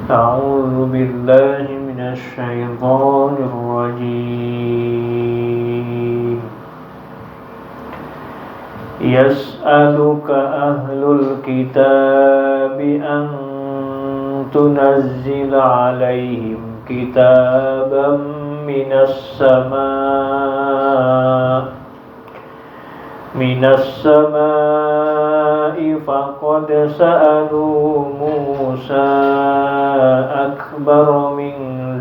A'udzu billahi minasy syaithanir rajim. Yas'aluka ahlul kitabi an tunazzila 'alaihim kitaban minas samaa'i faqad sa'alu Musa akbar min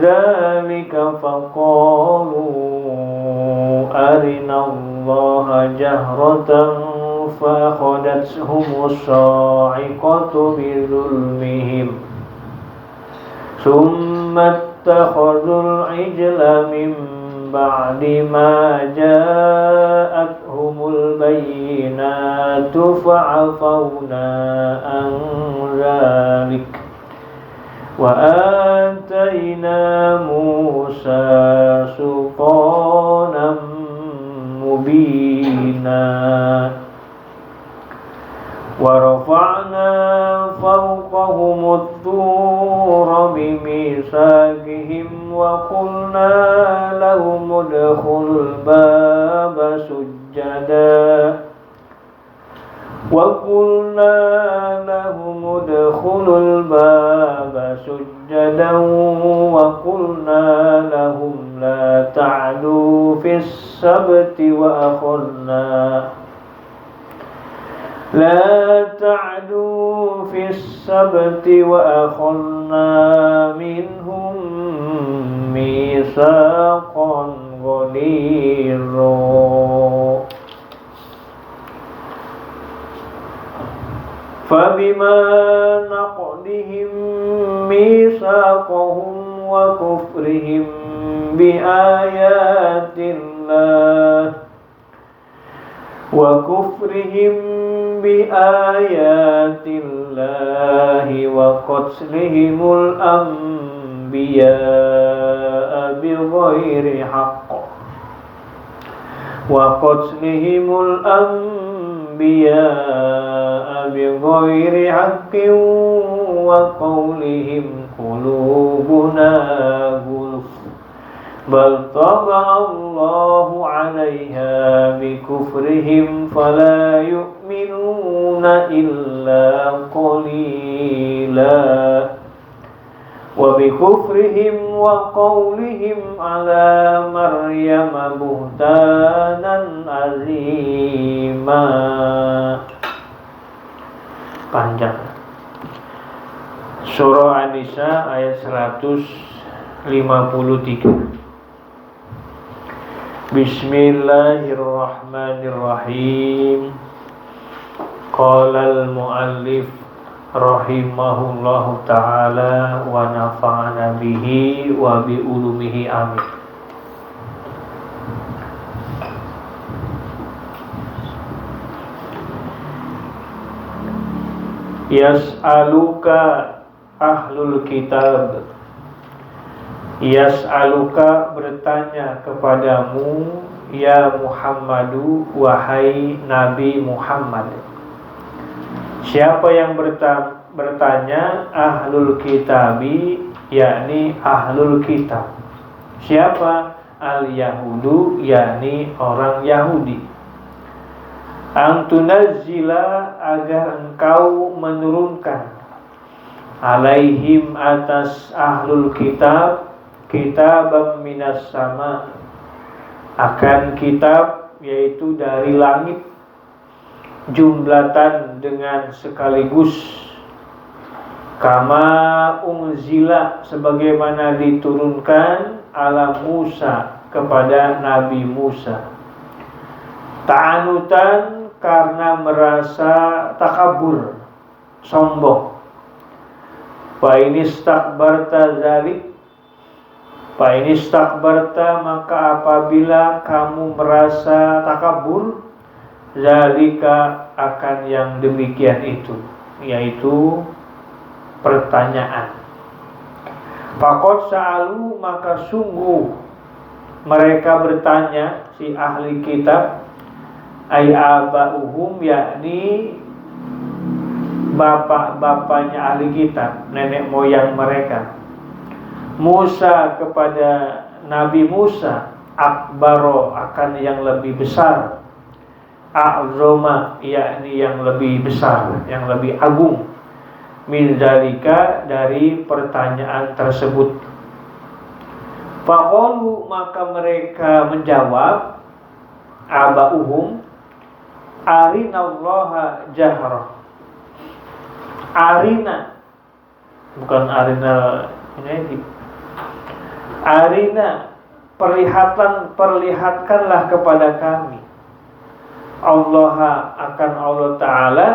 dzalika faqalu arina Allaha jahratan fa'akhadathum as-sa'iqatu bidzulmihim thumma ittakhadhul 'ijla min ba'di ma ja'athumul bayyinatu fa'afawna an dzalik wa atayna Musa sultanan mubina wa rafa'na fawqahumut tur bimitsaqihim wa qulna lahum udkhulul baba sujjada wa qulna lahum la ta'du fis sabti wa akhadna minhum mitsaqan ghalidha. Fabima naqdihim mitsaqahum wa kufrihim biayatillahi wa qatlihimul anbiya'a bighairi haqqin wa qawlihim qulubuna ghulf bal taba'allahu 'alaiha bikufrihim fala yu'minuna illa qalila wa bikufrihim wa qawlihim 'ala Maryam buhtanan 'azima. Panjang. Surah An-Nisa ayat 153. Bismillahirrahmanirrahim. Qala al-muallif rahimahullahu ta'ala wa nafa'ana bihi wa bi ulumihi amin. Yas'aluka ahlul kitab. Yas'aluka bertanya kepadamu ya Muhammadu, wahai Nabi Muhammad. Siapa yang bertanya? Ahlul kitabi, yakni ahlul kitab. Siapa? Al-Yahudu, yakni orang Yahudi. Antunazzila, agar engkau menurunkan, alaihim, atas ahlul kitab, kitabam minas sama, akan kitab, yaitu dari langit, jumlatan, dengan sekaligus, kama unzila, sebagaimana diturunkan, ala Musa, kepada Nabi Musa. Ta'anutan, karena merasa takabur, sombong. Fa inistakbarta dzalik, fa inistakbarta, maka apabila kamu merasa takabur, dzalika, akan yang demikian itu, yaitu pertanyaan. Faqad sa'alu, maka sungguh mereka bertanya, si ahli kitab, ay aba'uhum, yakni bapak-bapaknya ahli kitab, nenek moyang mereka, Musa kepada Nabi Musa, akbaro, akan yang lebih besar, a'zoma, yakni yang lebih besar, yang lebih agung, min zalika, dari pertanyaan tersebut. Faqalu, maka mereka menjawab, aba'uhum, arinallaha jahra. Arina, bukan arina ini. Arina, perlihatkanlah kepada kami, Allah, akan Allah Ta'ala,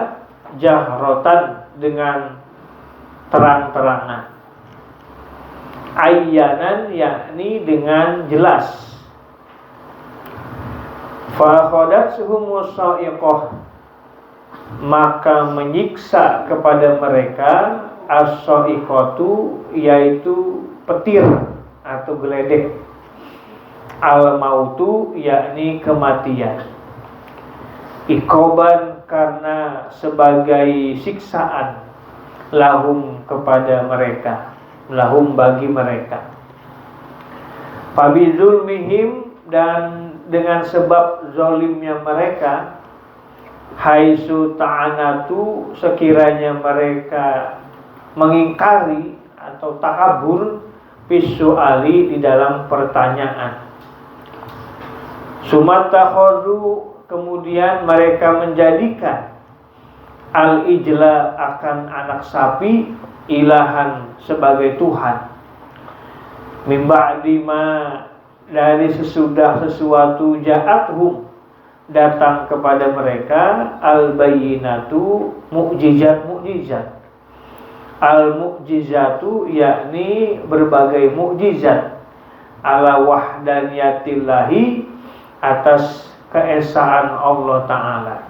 jahrotan, dengan terang-terangan, ayyanan, yakni dengan jelas. Fakhodatsuhumus sa'iqah, maka menyiksa kepada mereka as-sa'iqatu, yaitu petir atau geledek, al-mautu, yakni kematian, ikoban, karena sebagai siksaan, lahum, kepada mereka, lahum, bagi mereka, fabizulmihim, dan dengan sebab zalimnya mereka, haitsu ta'anatu, sekiranya mereka mengingkari atau takabur, visuali, di dalam pertanyaan. Sumatakhodu, kemudian mereka menjadikan al-ijla, akan anak sapi, ilahan, sebagai Tuhan. Min ba'di ma, dari sesudah sesuatu, ja'athum, datang kepada mereka, al-bayyinatu, mukjizat. Al-mu'jizatu, yakni berbagai mukjizat, ala wahdaniyatillahi, atas keesaan Allah Ta'ala.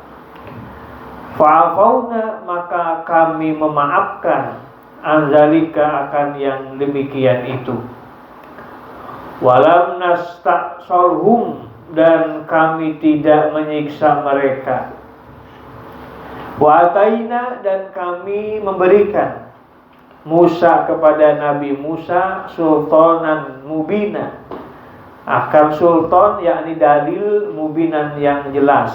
Fa'afauna, maka kami memaafkan, anzalika, akan yang demikian itu. Walam nasta'solhum, dan kami tidak menyiksa mereka. Wa ataina, dan kami memberikan Musa, kepada Nabi Musa, sultanan mubina, akan sultan, yakni dalil, mubinan, yang jelas,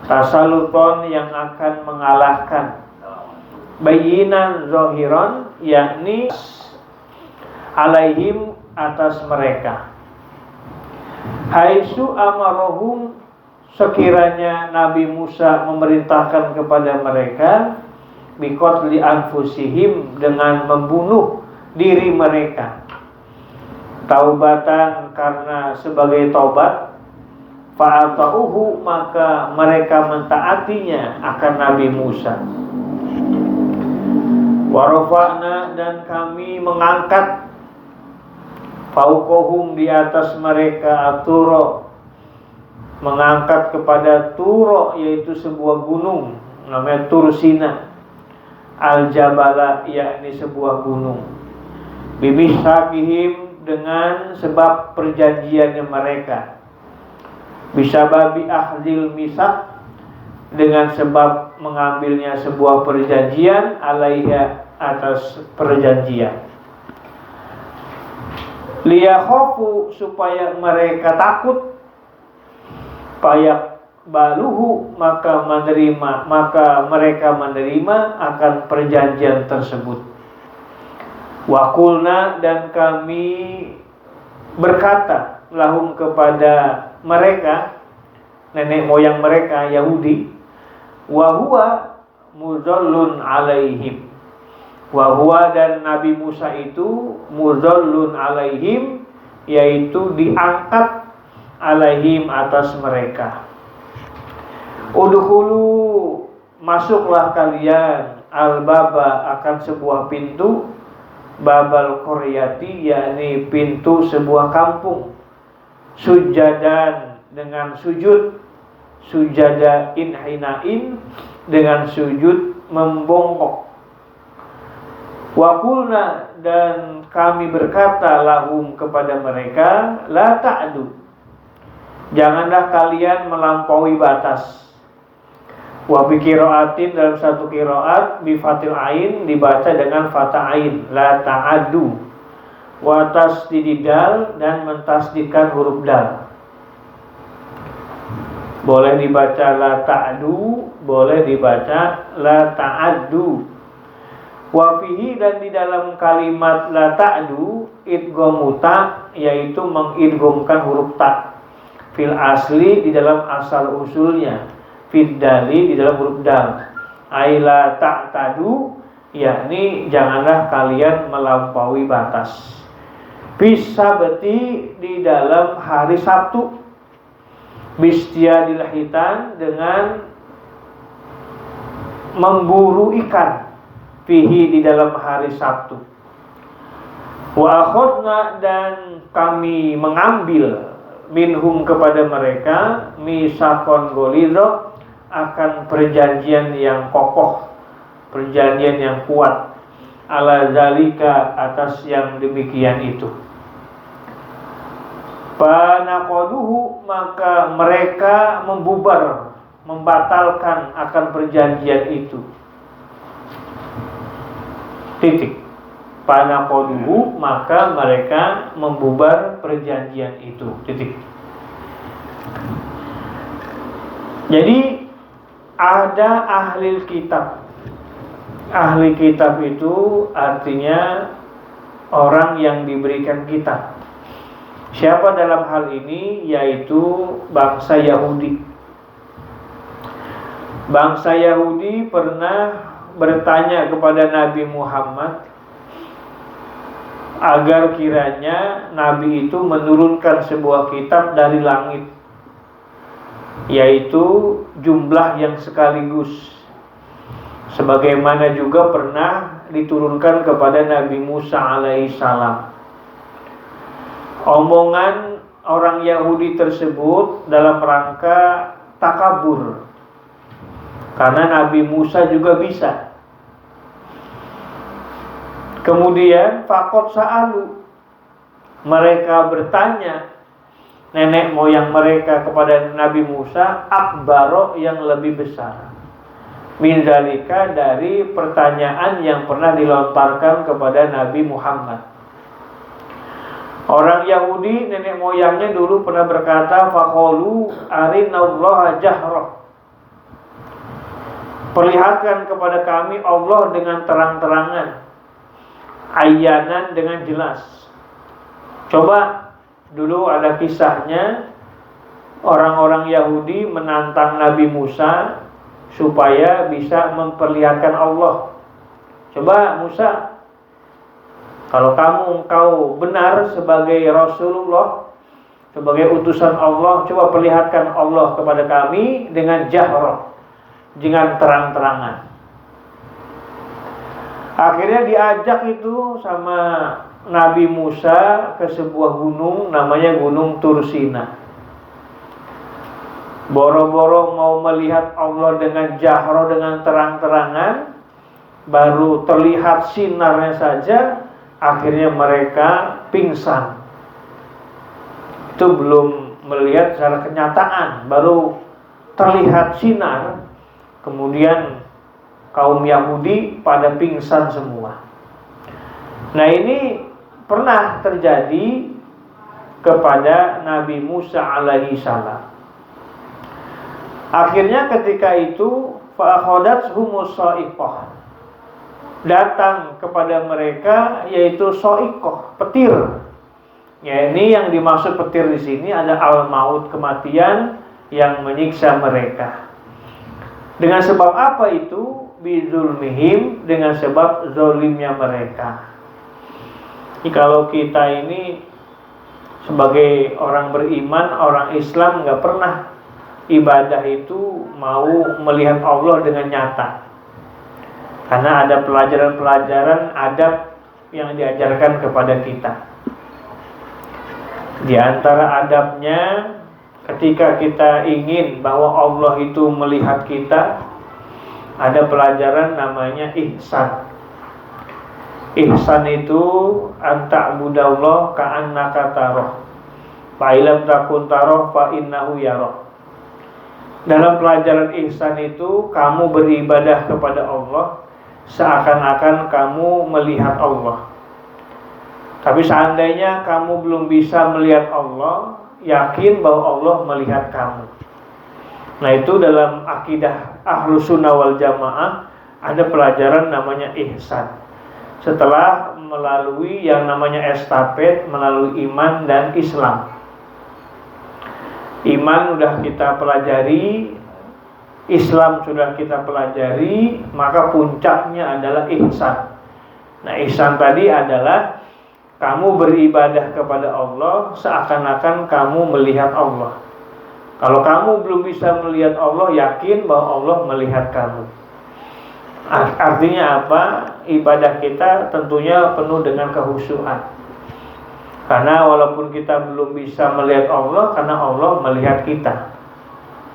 tasaluton, yang akan mengalahkan, bayinan zohiron, yakni alaihim, atas mereka. Haitsu amarohum, sekiranya Nabi Musa memerintahkan kepada mereka, biqatli anfusihim, dengan membunuh diri mereka, taubatan, karena sebagai taubat, fa'ata'uhu, maka mereka mentaatinya, akan Nabi Musa. Warafa'na, dan kami mengangkat, fauqahum, di atas mereka, aturo, mengangkat kepada Turo, yaitu sebuah gunung, namanya Tursina, al-jabala, yakni sebuah gunung, bimishakihim, dengan sebab perjanjiannya mereka, bisababi akhdil misak, dengan sebab mengambilnya sebuah perjanjian, alaiha, atas perjanjian, liyakhofu, supaya mereka takut, payak baluhu, maka mereka menerima akan perjanjian tersebut. Wakulna, dan kami berkata, lahum, kepada mereka, nenek moyang mereka Yahudi, wahuwa muzallun alaihim, wahuwa, dan Nabi Musa itu, muzallun alaihim, yaitu diangkat, alaihim, atas mereka. Udkhulu, masuklah kalian, al-baba, akan sebuah pintu, babal qaryati, yakni pintu sebuah kampung, sujadan, dengan sujud, sujada inhinain, dengan sujud membongkok. Wakulna, dan kami berkata lahum kepada mereka, la ta'du, janganlah kalian melampaui batas. Wa bi qiraatin, dalam satu qiraat bi fathil ain dibaca dengan fathah ain, la ta'adu, wa tasdidid dal, dan mentasdidkan huruf dal. Boleh dibaca la ta'du, boleh dibaca la ta'addu. Wa fihi, dan di dalam kalimat la ta'du idghamu ta, yaitu mengidghamkan huruf ta fil asli, di dalam asal usulnya, fid dali, di dalam huruf dal. Ai la ta'tadu, yakni janganlah kalian melampaui batas. Bisa berarti di dalam hari Sabtu, bistiadil hitan, dengan memburu ikan, fihi, di dalam hari Sabtu. Wa akhadna, dan kami mengambil, minhum, kepada mereka, misaqon ghalidha, akan perjanjian yang kokoh, perjanjian yang kuat, ala zalika, atas yang demikian itu. Panaqaduhu, maka mereka membubar, membatalkan akan perjanjian itu. Titik. Panaqaduhu, maka mereka membubar perjanjian itu. Titik. Jadi ada ahli kitab. Ahli kitab itu artinya orang yang diberikan kitab. Siapa dalam hal ini? Yaitu bangsa Yahudi. Bangsa Yahudi pernah bertanya kepada Nabi Muhammad agar kiranya Nabi itu menurunkan sebuah kitab dari langit, yaitu jumlah yang sekaligus, sebagaimana juga pernah diturunkan kepada Nabi Musa alaihissalam. Omongan orang Yahudi tersebut dalam rangka takabur, karena Nabi Musa juga bisa. Kemudian faqad sa'alu, mereka bertanya nenek moyang mereka kepada Nabi Musa, akbaro, yang lebih besar, min dzalika, dari pertanyaan yang pernah dilontarkan kepada Nabi Muhammad. Orang Yahudi nenek moyangnya dulu pernah berkata, faqalu arinallaha jahrah, perlihatkan kepada kami Allah dengan terang-terangan, ayanan, dengan jelas. Coba, dulu ada kisahnya, orang-orang Yahudi menantang Nabi Musa supaya bisa memperlihatkan Allah. Coba Musa, kalau engkau benar sebagai Rasulullah, sebagai utusan Allah, coba perlihatkan Allah kepada kami dengan jahrah, dengan terang-terangan. Akhirnya diajak itu sama Nabi Musa ke sebuah gunung, namanya Gunung Tursina. Boro-boro mau melihat Allah dengan jahrah, dengan terang-terangan, baru terlihat sinarnya saja, akhirnya mereka pingsan. Itu belum melihat secara kenyataan, baru terlihat sinar, kemudian kaum Yahudi pada pingsan semua. Nah, ini pernah terjadi kepada Nabi Musa alaihi salam. Akhirnya ketika itu fa'akhadathumus sha'iqah, datang kepada mereka yaitu sha'iqah, petir. Ya, ini yang dimaksud petir di sini ada al-maut, kematian yang menyiksa mereka. Dengan sebab apa itu? Bizulmihim, dengan sebab zolimnya mereka. Jadi kalau kita ini sebagai orang beriman, orang Islam, nggak pernah ibadah itu mau melihat Allah dengan nyata, karena ada pelajaran-pelajaran adab yang diajarkan kepada kita. Di antara adabnya, ketika kita ingin bahwa Allah itu melihat kita, ada pelajaran namanya ihsan. Ihsan itu anta'budallah ka'annaka tarah, fa illam takun tarah fa innahu yarah. Dalam pelajaran ihsan itu kamu beribadah kepada Allah seakan-akan kamu melihat Allah. Tapi seandainya kamu belum bisa melihat Allah, yakin bahwa Allah melihat kamu. Nah, itu dalam akidah Ahlus Sunnah wal Jamaah ada pelajaran namanya ihsan. Setelah melalui yang namanya estafet, melalui iman dan Islam. Iman sudah kita pelajari, Islam sudah kita pelajari, maka puncaknya adalah ihsan. Nah, ihsan tadi adalah kamu beribadah kepada Allah seakan-akan kamu melihat Allah. Kalau kamu belum bisa melihat Allah, yakin bahwa Allah melihat kamu. Artinya apa? Ibadah kita tentunya penuh dengan kehusuan. Karena walaupun kita belum bisa melihat Allah, karena Allah melihat kita.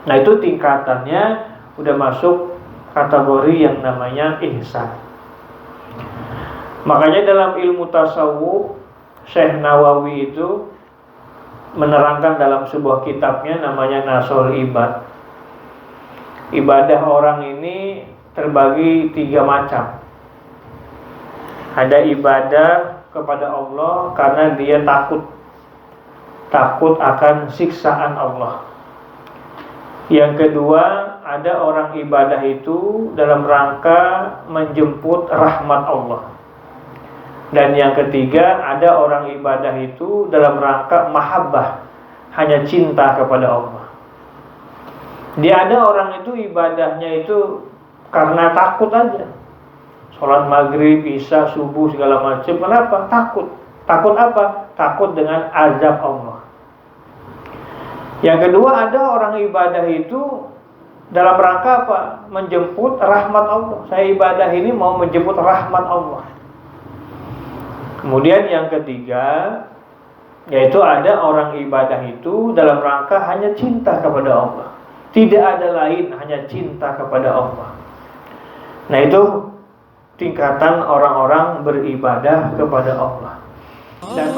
Nah, itu tingkatannya udah masuk kategori yang namanya ihsan. Makanya dalam ilmu tasawuf, Syekh Nawawi itu menerangkan dalam sebuah kitabnya namanya Nasrul Ibad. Ibadah orang ini terbagi 3 macam. Ada ibadah kepada Allah karena dia takut akan siksaan Allah. Yang kedua, ada orang ibadah itu dalam rangka menjemput rahmat Allah. Dan yang ketiga, ada orang ibadah itu dalam rangka mahabbah, hanya cinta kepada Allah. Dia ada orang itu ibadahnya itu karena takut aja. Sholat maghrib, isya, subuh, segala macam. Kenapa? Takut. Takut apa? Takut dengan azab Allah. Yang kedua, ada orang ibadah itu dalam rangka apa? Menjemput rahmat Allah. Saya ibadah ini mau menjemput rahmat Allah. Kemudian yang ketiga, yaitu ada orang ibadah itu dalam rangka hanya cinta kepada Allah. Tidak ada lain, hanya cinta kepada Allah. Nah, itu tingkatan orang-orang beribadah kepada Allah. Dan